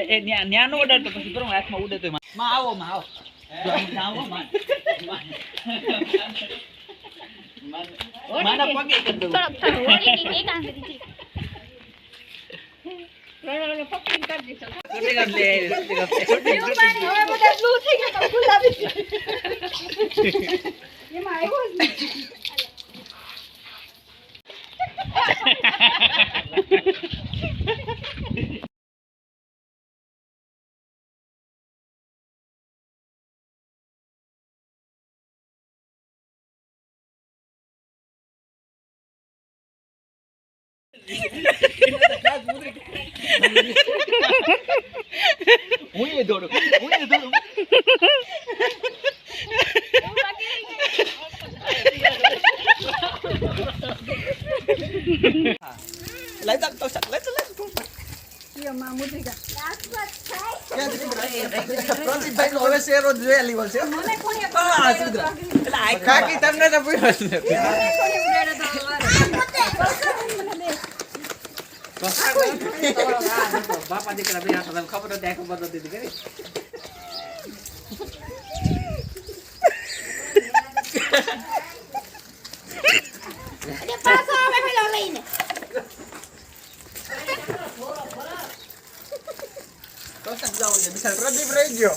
એ ન્યા નો ઉડાડતો પછી બરો હાથમાં ઉડે તો માં આવો આવો માં માના પગે કરી દો થોડો હોળી ની એક આંગળી પ્रणव ને પકડી કરી દીધો છોટી હવે બધા બ્લુ થઈ ગયા તો ગુલાબી એમાં આવ્યો જ Uy, doro. Lấy tao sạch lấy. Iya mah mutrika. Protibai નો હવે શેરો જોયા લીવલ છે. મને કોને હા સુધરા. એટલે આ કાકી તમને તો પૂછ્યો છે. મને કોને ઉડાડે તો બાપા દીકરા બે હાથ ખબર હતી ખબર નથી કરી અરે પાછો આવે પેલો લઈને તો સમજાવો છે બિચાર પ્રદીપ રહી ગયો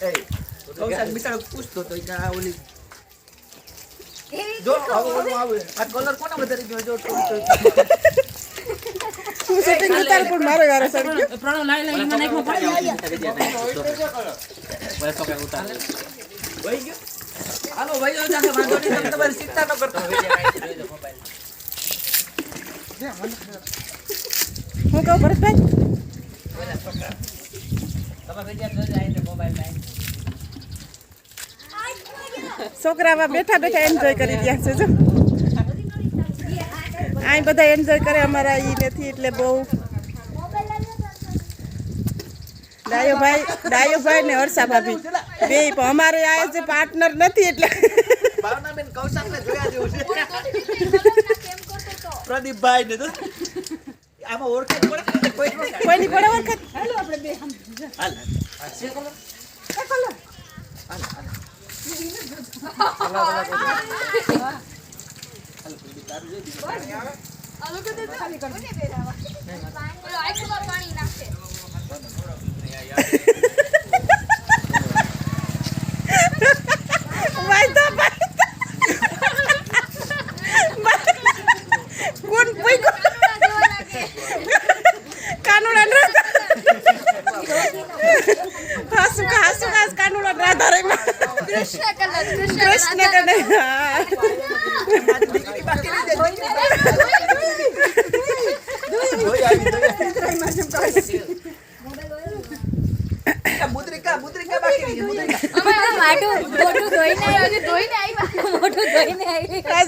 એ તો સાહેબ બિચાર પૂછતો તો કે આ ઓલી જો આવે આ કલર કોને વધારે ગયો જો તું સેટિંગ ઉતાર પણ મારો યાર સર પ્રણો લાઈ મને એકમાં પડી બસ તો કે ઉતાર વઈ ગયો હાલો વઈ ગયો જાકે વાંધો નહીં તમે તમારી ચિંતા ન કરતા મોબાઈલ હું કહું ભરતભાઈ તમે વિડિયો જોઈ જાય મોબાઈલ લાઈ છોકરામાં બેઠા બેઠા એન્જોય કરી રહ્યા છે જો આ બધા એન્જોય કરે અમારા ઈ નથી એટલે બહુ ડાયોભાઈ ને હર્ષા ભાભી બે પણ અમારે આ જે પાર્ટનર નથી એટલે ભાવનાબેન કૌશલને જોયા જેવું છે પ્રદીપભાઈ ને તો આમાં ઓળખે પડે કોઈની પડે ઓળખે હાલો આપણે બે હાલ આ છે કલર હાલ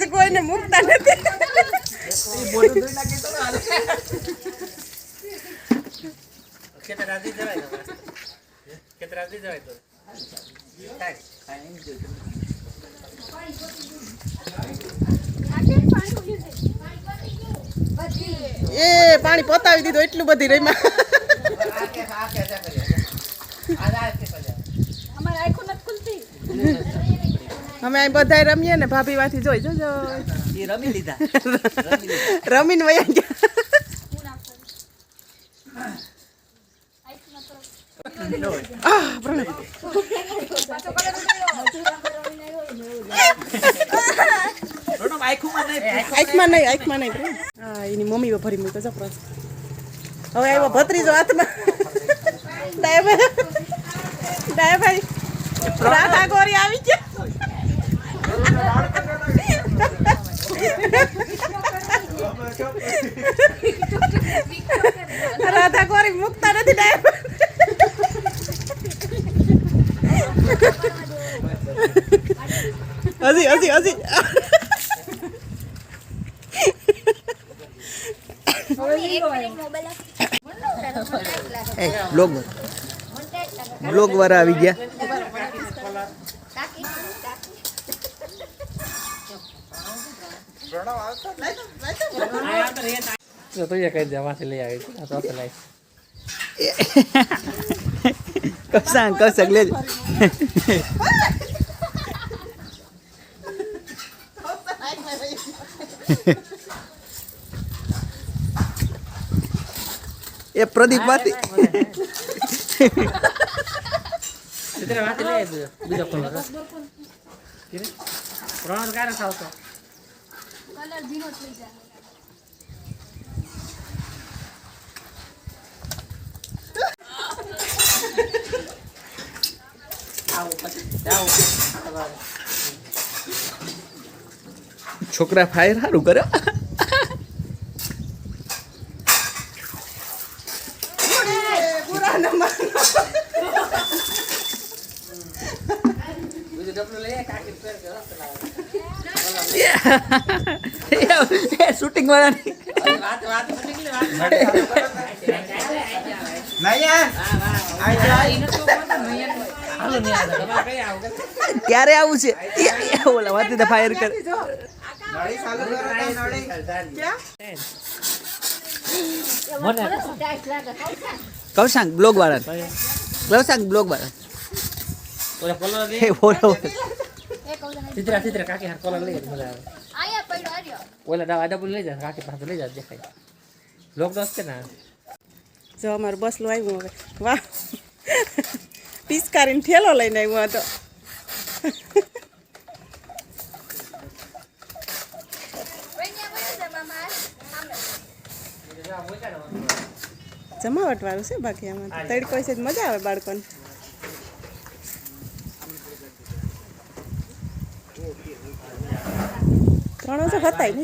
કોઈને મૂકતા નથી એ પાણી પોતાવી દીધું એટલું બધી રહીમાં અમે અહીં બધા રમીએ ને ભાભી વાથી જોઈ જોજો રમી લીધા રમીને વયા ગયા આંખમાં નહીં હા એની મમ્મી ભરી મૂકો છો હવે આવ્યો ભત્રીજો હાથમાં ડાયાભાઈ રાધા ગોરી આવી ગયા રાધા ગોરી મુકતા નથી ડાયાભાઈ હજી બ્લોગ વાળા આવી ગયા તો એ કહી દે માંથી લઈ આવી તો લાઈ કૌશક લેજો એ પ્રદીપ માંથી સીધે માંથી લઈ બીજો ખોલો પ્રણ કારે ખાવતો કલર ધીરો થઈ જાય છોકરા ફાયર સારું કરે બીજો ડબલું લઈ કાકી ફેર કરો શૂટિંગ વાળાની વાત નીકળી વાત ક્યારે આવું છે ઓલા વાત ફાયર કરે કૌશાંક બ્લોગ વાળા ઓલા કલર લે એ બોલો સીધે કાકી હાર કલર લઈ મજા આવે આયા પડ્યો આર્યો ઓલા દાદા બોલ લઈ જા કાકી પાસે લઈ જા દેખાય લોક દોસ્ત કે ના જો અમારું બસલું આવ્યું હવે વાહ પિચકારીને ઠેલો લઈને આવ્યો હતો જમાવટ વાળું છે બાકી આમાં તડકો છે જ મજા આવે બાળકોને ત્રણો તો હતા ને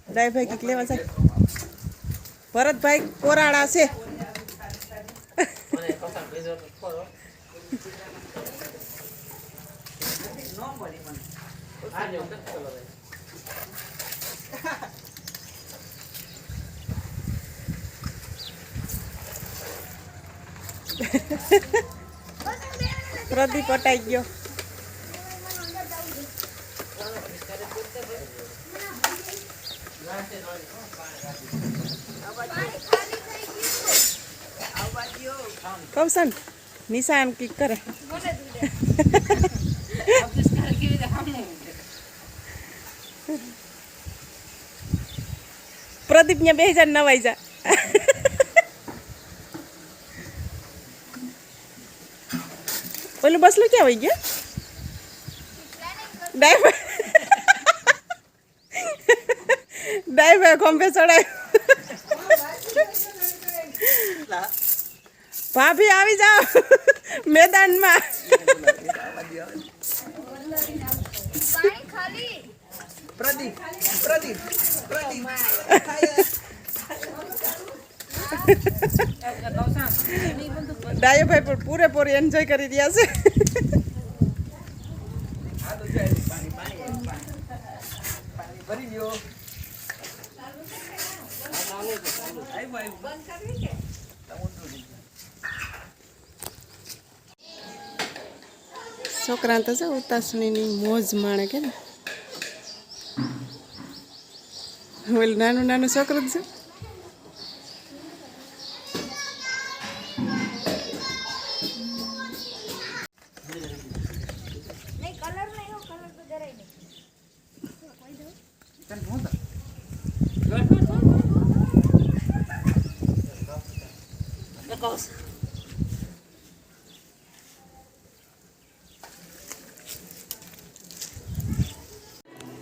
ડાયભાઈ કંઈક લેવા છે ભરતભાઈ કોરાડા છે પ્રદીપ અટાઈ ગયો કૌશન નિશા એમ કીક કરે પ્રદીપ ને 2000 નવાઈ જા ઓલું બસલું ક્યાં વહી ગયા ડાઈવર ખંભે ચડાય ભાભી આવી જાઓ મેદાનમાં પાણી ખાલી પ્રદીપ ડાયોભાઈ પણ પૂરેપૂરી એન્જોય કરી રહ્યા છે છોકરા તો છે ઉતાસણીની મોજ માણે કે ને ઓલું નાનું છોકરું છે નહીં કલર નહીં કલર તો જરાય નહીં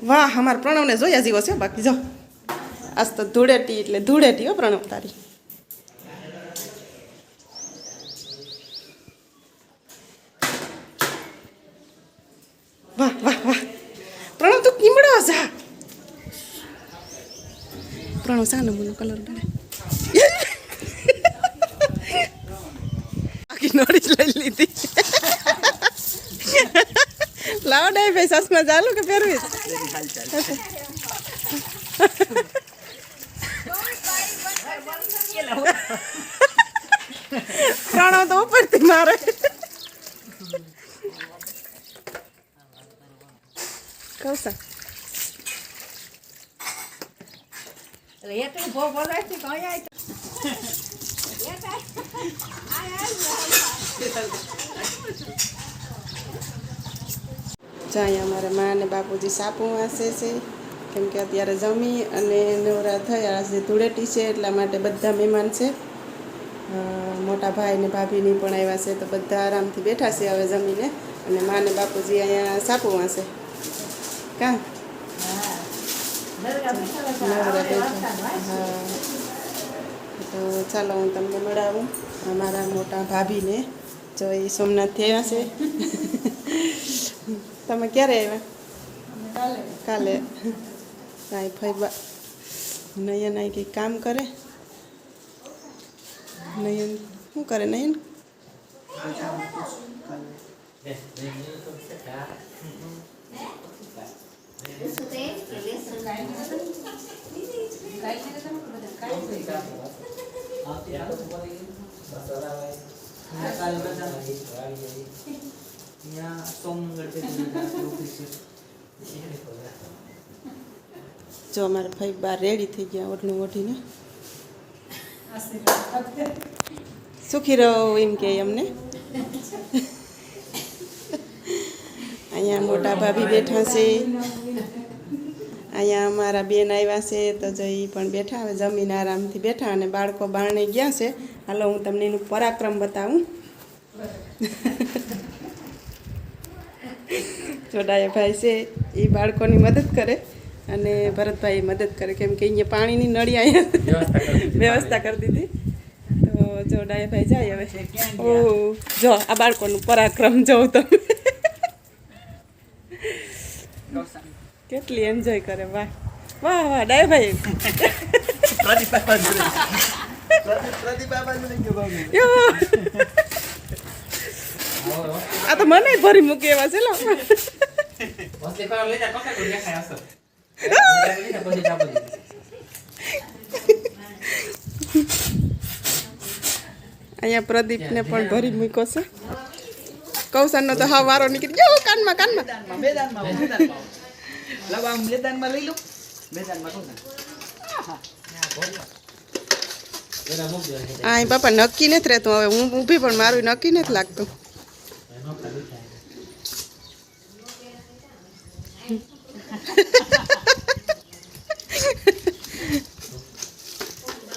વાહ અમારા પ્રણવને જોયા જેવો છે બાકી જો આજ તો ધૂળેટી એટલે ધૂળેટી હો પ્રણવ તારી વાહ પ્રણવ તું કીમડો જા પ્રણવ શા નમૂનો કલર ડરે બાકી નોડી જ લઈ લીધી લાવો ડાય ભાઈ સસમાં ચાલુ કે પહેરવી પ્રણવ તો ઉપરથી મારે કૌશા એટલે એટલું ભો બોલાય છે કે અહીંયા જો અહીંયા અમારા મા અને બાપુજી સાપુ વાંસે છે કેમ કે અત્યારે જમી અને નવરા થયા આજે ધૂળેટી છે એટલા માટે બધા મહેમાન છે મોટા ભાઈ ને ભાભીની પણ આવ્યા છે તો બધા આરામથી બેઠા છે હવે જમીને અને મા ને બાપુજી અહીંયા સાપુ વાંસે કાં નવરા બેઠા હા તો ચાલો હું તમને મળાવું અમારા મોટા ભાભીને જો એ સોમનાથથી આવ્યા છે તમે ક્યારે આવ્યા કાલે કાંઈ ફૈબા નયન અહીં કંઈક કામ કરે નયન શું કરે નયન જો અમારા ભાઈ બાર રેડી થઈ ગયા ઓઢણું ઓઢીને સુખી રહો એમ કે અમને અહીંયા મોટા ભાભી બેઠા છે અહીંયા અમારા બેન આવ્યા છે તો જો એ પણ બેઠા હવે જમીન આરામથી બેઠા અને બાળકો બારણે ગયા છે હાલો હું તમને એનું પરાક્રમ બતાવું જોડાયા ભાઈ છે એ બાળકોની મદદ કરે અને ભરતભાઈ મદદ કરે કેમ કે અહીંયા પાણીની નળી અહીંયા વ્યવસ્થા કરી દીધી તો જો ડાયાભાઈ જાય હવે ઓ જો આ બાળકોનું પરાક્રમ જોઉં તમે કેટલી એન્જોય કરે વાહ વાહ વાહ ડાયાભાઈ આ તો મને ભરી મૂકી એવા છે લો અહીંયા પ્રદીપને પણ ભરી મૂક્યો છે કૌશનનો તો હા વારો નીકળી ગયો કાનમાં મેદાનમાં લઈ લો મેદાનમાં હા બાપા નક્કી નથી રહેતું હવે હું ઊભી પણ મારું નક્કી નથી લાગતું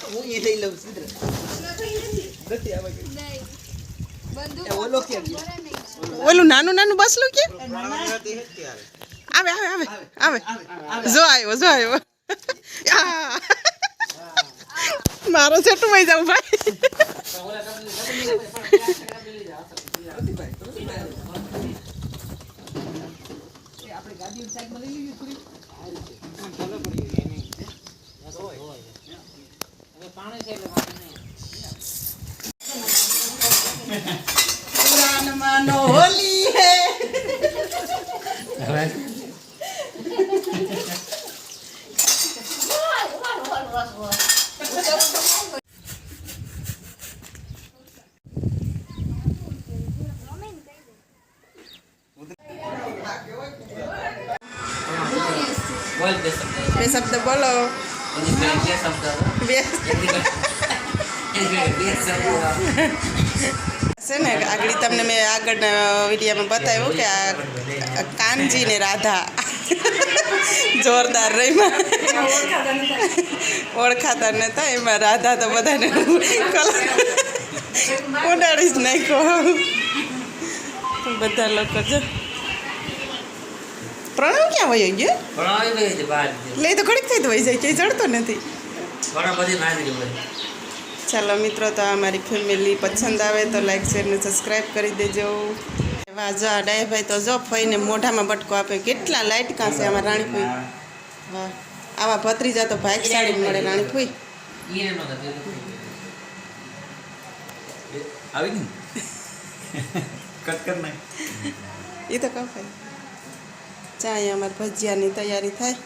હું એ લઈ લઉં ઓલું નાનું નાનું બસલું કે આવે આવે આવે આવે જો આવ્યો મારો છેટું વહી જાઉં ભાઈ પુરાણ માનો હોલી હે બે શબ્દ બોલો છે ને આગળ તમને મેં આગળના વિડીયોમાં બતાવ્યું કે આ કાનજી ને રાધા જોરદાર રહીમાં ઓળખાતા નતા એમાં રાધા તો બધાને ઉડાડી જ નાખ્યો બધા લોકો જો પ્રણવ ક્યાં વયો ગયો લે તો ઘડીક થઈ તો વહી જાય ક્યાંય ચડતો નથી ચાલો મિત્રો તો આ મારી ફેમિલી પસંદ આવે તો લાઈક શેર ને સબસ્ક્રાઈબ કરી દેજો વાહ જો આ ડાયાભાઈ તો જો ફઈને મોઢામાં બટકો આપે કેટલા લાઈટ કાં છે આમાં રાણીફોઈ વાહ આવા ભત્રીજા તો ભાગશાળી મળે રાણીફોઈ આવી ગઈ કટ કર નાખ એ તો કપાય ચા અહીંયા અમારે ભજીયાની તૈયારી થાય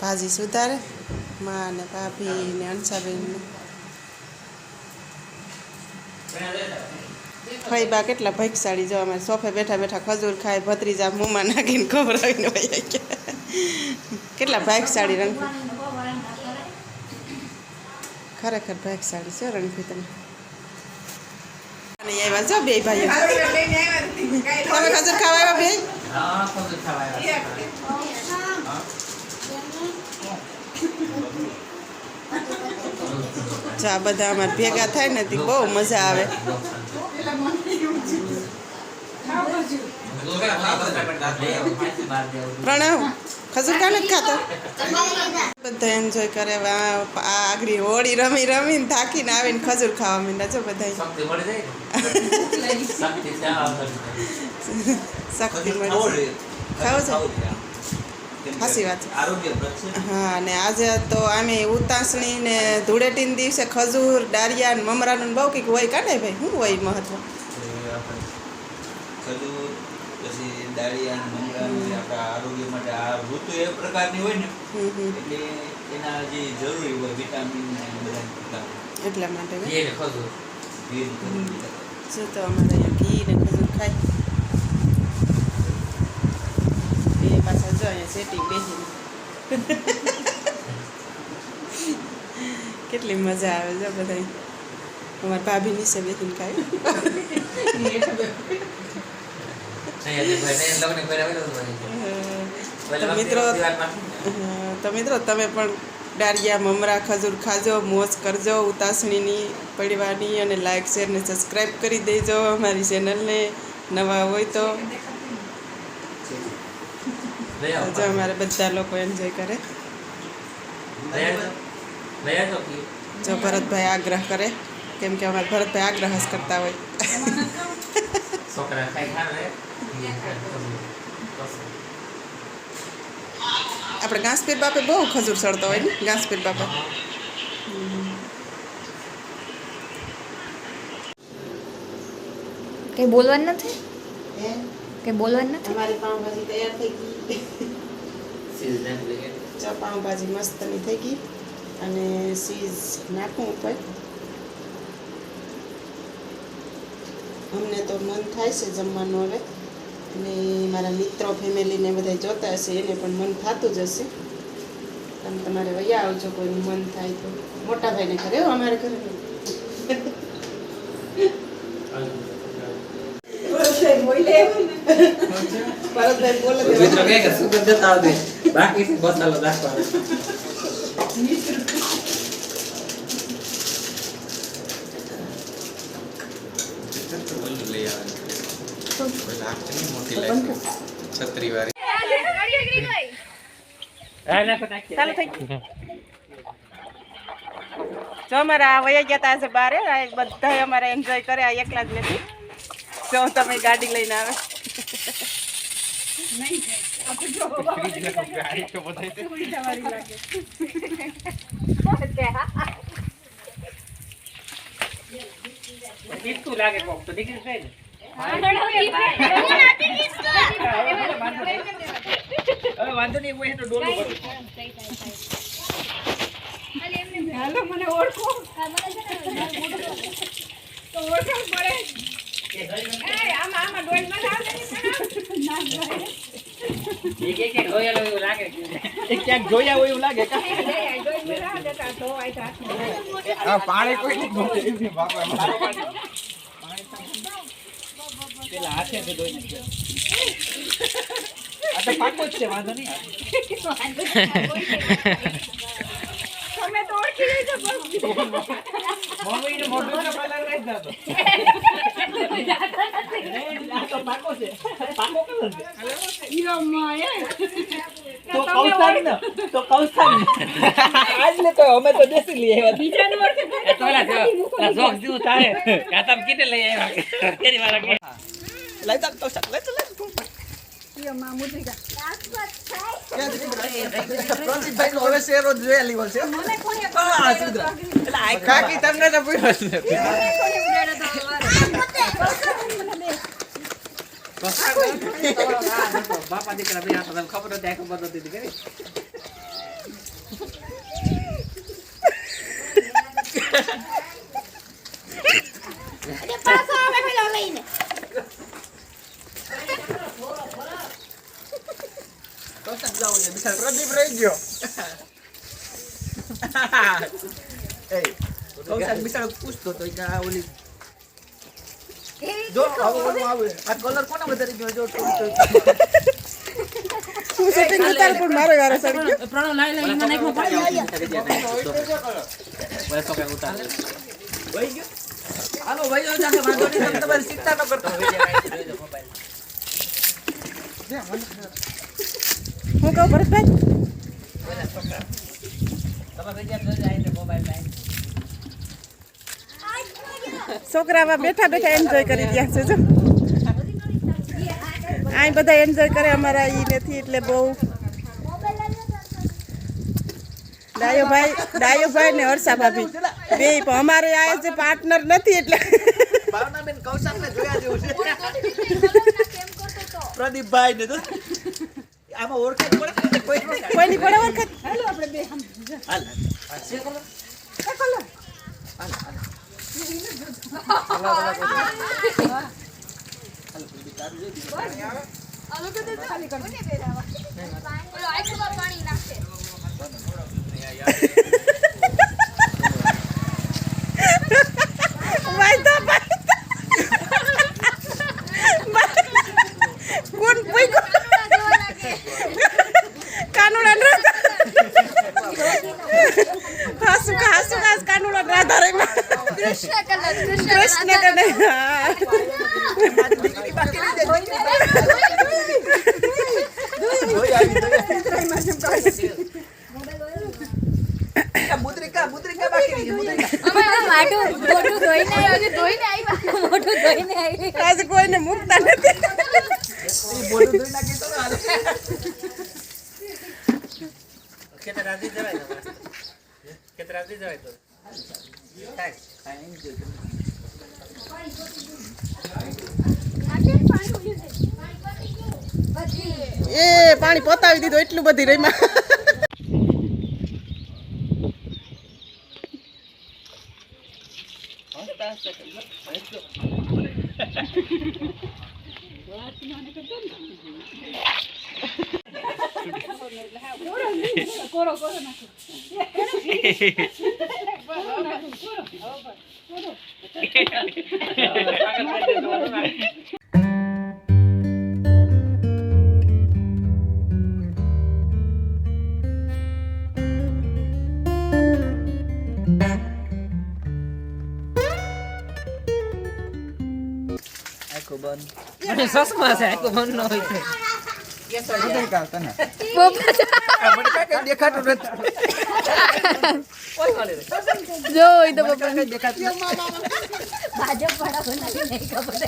ભાજી સુધારે મા ને ભાભી ને અંશાબેન ફઈબા કેટલા ભૈક્ષાળી જો અમારે સોફે બેઠા બેઠા ખજૂર ખાય ભત્રીજા મોંમાં નાખીને ખવડાવીને વહી ગયા કેટલા ભાગશાળી રણભી ખરેખર ભાગશાળી છે રણભી તમે અને આવ્યા જો બે ભાઈઓ તમે ખજૂર ખાવા આવ્યા બે હા ખજૂર ખાવા જો આ બધા અમારે ભેગા થાય ને બહુ મજા આવે પ્રણવ ખજૂર કાને જ ખાતો બધા એન્જોય કરે આ આગળ હોળી રમી રમીને થાકીને આવીને ખજૂર ખાવા માંડ્યા જો બધા શક્તિ મળે ખાવ છો સાચી વાત હા અને આજે તો આમે ઉતાસણી ને ધૂળેટીના દિવસે ખજૂર ડાળિયા ને મમરાનું બહુ કંઈક હોય કાઢે ભાઈ શું હોય મહત્વ ખજૂર પછી દાળિયા અને મમરા આપણા આરોગ્ય માટે આ ઋતુ એ પ્રકારની હોય ને એટલે એના જે જરૂરી હોય વિટામિન ને બધા એટલા માટે ખજૂર શું તો અમારે અહીંયા ઘી ને ખજૂર ખાય બે પાછા જો અહીંયા સેટિંગ બેસીને કેટલી મજા આવે જો બધા અમારા ભાભી નીચે બેસીને ખાય તો મિત્રો તમે પણ ડાળિયા મમરા ખજૂર ખાજો મોજ કરજો ઉતાસણીની પડવાની અને લાઈક શેર ને સબસ્ક્રાઈબ કરી દેજો અમારી ચેનલને નવા હોય તો જો અમારે બધા લોકો એન્જોય કરે જો ભરતભાઈ આગ્રહ કરે કેમ કે અમારે ભરતભાઈ આગ્રહ જ કરતા હોય આપણે ઘાસપીર બાપે બહુ ખજૂર સડતો હોય ને ઘાસપીર બાપે કઈ બોલવાનું નથી કઈ બોલવાનું નથી અમારી પાઉંભાજી તૈયાર થઈ ગઈ ચા પાઉંભાજી મસ્તની થઈ ગઈ અને ચીઝ નાખું ઉપર અમને તો મન થાય છે જમવાનું હવે અને મારા મિત્રો ફેમિલીને બધા જોતા હશે એને પણ મન થતું જ હશે તમે તમારે વયા આવજો કોઈનું મન થાય તો મોટા ભાઈને ઘરે અમારે ઘરે ભરતભાઈ બોલે મિત્રો કે સુગંધ જતા આવતી બાકી મસાલો નાખવાનો છત્રી વાળી ચાલો થઈ જો અમારા વયા ગયા હતા આજે બારે બધા અમારે એન્જોય કરે આ એકલા જ નથી જો તમે ગાડી લઈને આવે લાગે કોક તો દીકરી છે ને વાંધો નહીં હોય તો ડોલું હાલો મને ઓળખો તો ઓળખાણ પડે આમાં ડોલ માં ક્યાંક જોયા હોય એવું લાગે પાણી કોઈ પેલા હાથે તો ધોઈ નાખ્યો આ તો પાકો જ છે વાંધો નહીં તમે તો ઓળખી લેજો મમ્મીને મોઢું કલર રહી જતો આ તો પાકો છે પાકો કલર છે તો કૌસ્તાન ને તો કૌસ્તાન આજ ને તો અમે તો દેસી લઈ આવ્યા બીજાનું ઓળખે તો લા જોક દીધું તારે કાતમ કીને લઈ આવ્યા કેરી વાળા કે લઈ તા તો લઈ તો યો મામુદ્રિકા પ્રતિભાઈ નો હવે શેરો જોયા લીવલ છે મને કોને આ સુદ્ર એટલે આ કાકી તમને તો પૂછ્યો છે બાપા દીકરા બે હાથ ખબર હતી ખબર હતી કે પાછો આવે પેલો લઈને બોલાવો છે બિચારો પ્રદીપ રહી ગયો એ કૌશલ બિચારો પૂછતો તો કે આ ઓલી જો આવું આવે આ કલર કોને વધારે ગયો જો હું સેટિંગ ઉતાર પણ મારો વારો સડી ગયો પ્રણો લાઈ લાઈ મને નાખો પાડી ઓય તો કે ઉતાર વઈ ગયો હાલો ભાઈઓ જાકે વાંધો નહીં તમે તમારી ચિંતા ન કરતો હું કહું ભરતભાઈ છોકરામાં બેઠા બેઠા એન્જોય કરી રહ્યા છે જો આ બધા એન્જોય કરે અમારા ઈ નથી એટલે બહુ ડાયોભાઈ ને હર્ષા ભાભી બે પણ અમારે આ જે પાર્ટનર નથી એટલે ભાવનાબેન કૌશલને જોયા જેવું છે પ્રદીપભાઈ ને તો આમાં ઓળખાણ પડે કોઈની પડે વખત હાલ છે કલર કૃષ્ણ મુદ્રિકા બાકી રહી મુદ્રિકા આજે કોઈને મૂકતા નથી મોઢું ધોઈ નાખી તો ખેતર રાજી જવાય તો એ પાણી પતાવી દીધું એટલું બધી રહીમાં સસમા છે આખો બંધ ન હોય તો દેખાતું નથી જો એ તો પપ્પા દેખાતું ભાજપ વાળા બનાવી નહીં ખબર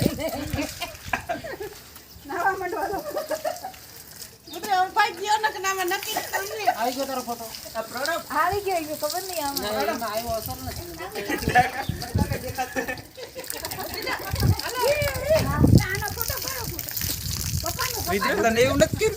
આવી ગયો તારો ફોટો આ પ્રણવ આવી ગયો ખબર નહીં આમાં આવ્યો અસર નથી વિદ્યુત તને એવું નથી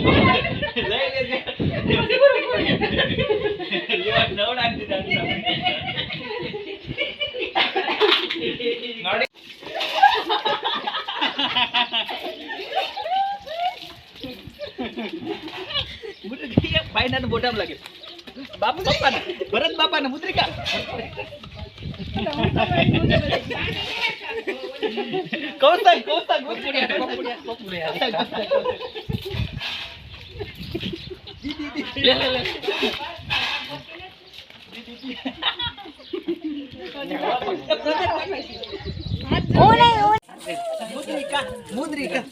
લઈ લેજે. લેવા નવડાવી દીધા. ભાઈના બોટામ લાગે બાપુ બાપાના ભરત બાપાના મુદ્રિકા કૌશલ મુદ્રિકા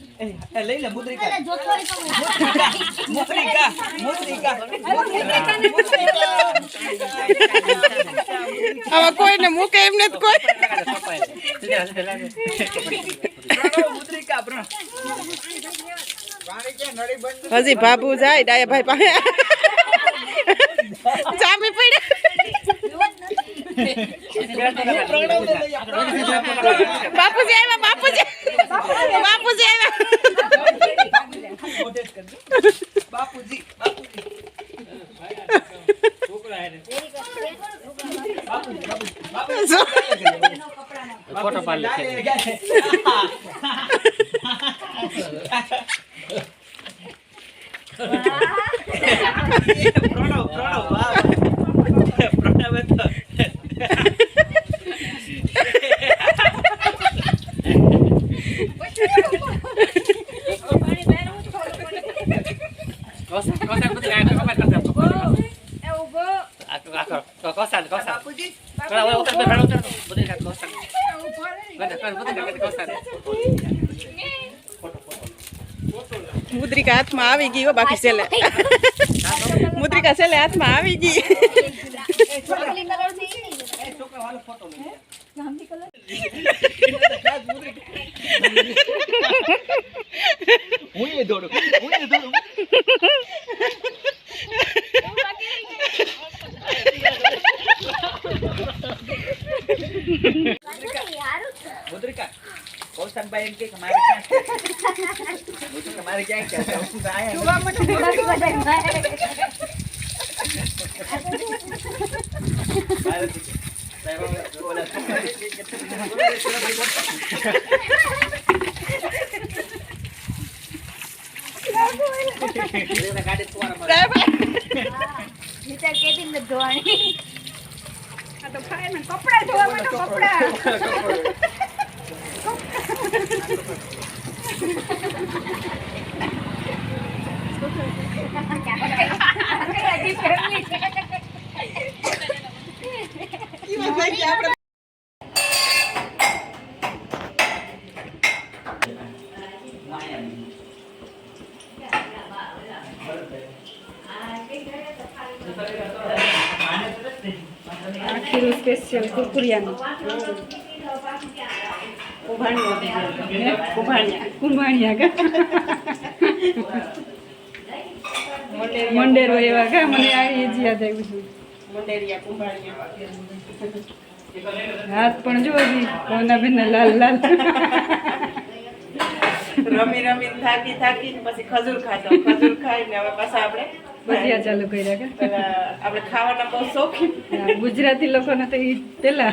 લઈ લે મુદ્રિકા આમાં કોઈને મૂકે એમ નથી કોઈ હજી બાબુ જાય ડાયા ભાઈ પાસે જામી પડ્યા બાપુજી આવ્યા બાપુજી બાપુજી ફોટો પાડ લે મુદ્રિકા હાથમાં આવી ગઈ હો બાકી છેલ્લે મુદ્રિકા છેલ્લે હાથમાં આવી ગઈ હું દોડું મુદ્રિકા કૌશનભાઈ એમ કે મારે ક્યાં કપડા ધોવા માટે કપડા ખીરું સ્પેશિયલ કુરકુરિયાનું મંડેરો એવા કા મને આ એ જ યાદ આવ્યું છે હાથ પણ જો હજી કોના લાલ લાલ રમી રમી થાકી પછી ખજૂર ખાઈને હવે પાછા આપણે ભજીયા ચાલુ કર્યા કે આપણે ખાવાના બહુ શોખીન ગુજરાતી લોકોને તો ઈ પેલા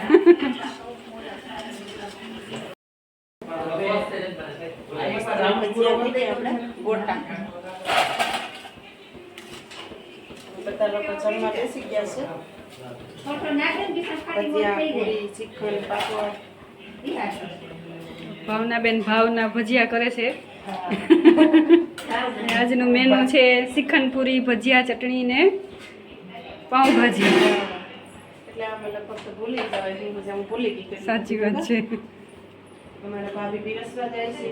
ગોટા બધા લોકો જમવા બેસી ગયા છે ભજીયા પૂરી ચીખણ પાપડ ભાવનાબેન ભાવના ભજીયા કરે છે આજનું મેનુ છે શ્રીખંડ પૂરી ભજીયા ચટણી ને પાઉંભાજી એટલે અમે લગભગ તો ભૂલી જવાય હું ભૂલી ગઈ સાચી વાત છે અમારા ભાભી પીરસવા જાય છે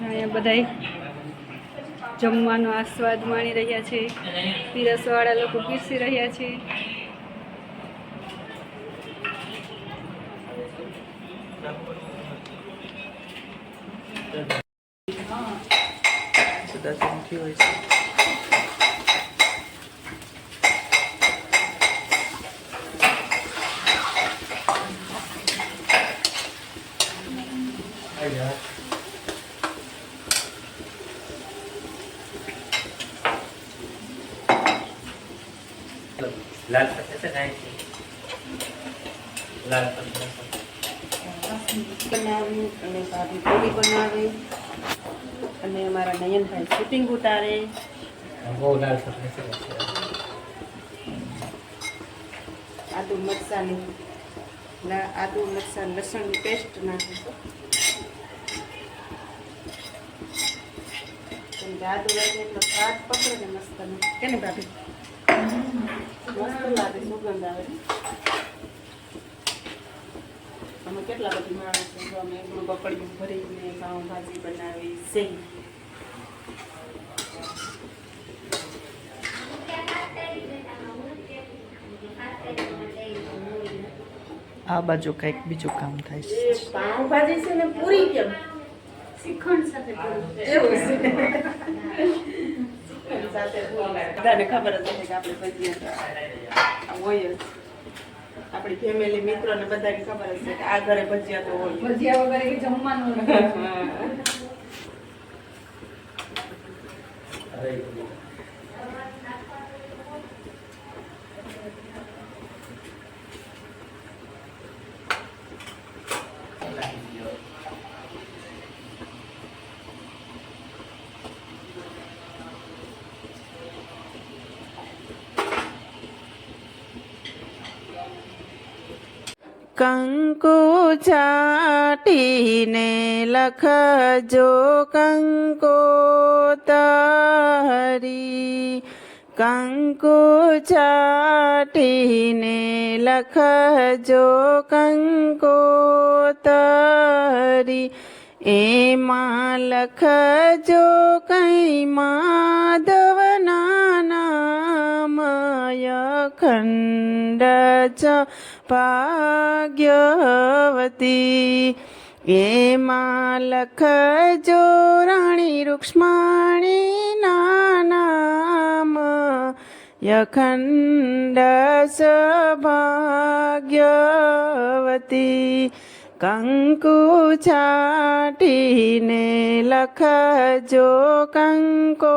અહીંયા બધાય જમવાનો આસ્વાદ માણી રહ્યા છે પીરસવાળા લોકો પીરસી રહ્યા છે લાલ પત્તા છે કાંઈ છે લાલ પત્તા બનાવી અને ભાભી પૂરી બનાવે અને અમારા નયનભાઈ શૂટિંગ ઉતારે. બહુ લાલ પત્તા છે આદુ મરચાંની આદુ મરચાં લસણની પેસ્ટ નાખીશું. કેમ કે આદુ એટલે એટલો સ્વાદ પકડે ને મસ્ત કે ને ભાભી મસ્ત લાગે સુગંધ આવે. અમે કેટલા બધી માણસ છે તો અમે એકલું બકડીયું ભરીને પાઉંભાજી બનાવી છે. આ બાજુ કંઈક બીજું કામ થાય છે. પાઉંભાજી છે ને પૂરી કેમ શ્રીખંડ સાથે એવું છે. સાથે બધાને ખબર જ છે કે આપણે ભજીયા હોય જ. આપણી ફેમિલી મિત્રોને બધાને ખબર જ છે કે આ ઘરે ભજીયા તો હોય. ભજીયા વગર જમવાનું કંકુ ચાટીને લખજો કંકોતરી. કંકુ ચાટીને લખજો કંકોતરી. એમાં લખજો કઈ માધવના નામ અખંડ ચ ભાગ્યવતી. એમાં લખજો રાણી રૂક્ષ્મણીના નામ અખંડ સૌભાગ્યવતી. કંકુ છાટીને લખજો કંકોતરી.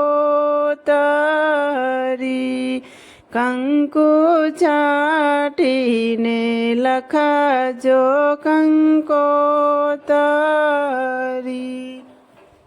કંકુ છાટીને લખજો કંકોતરી.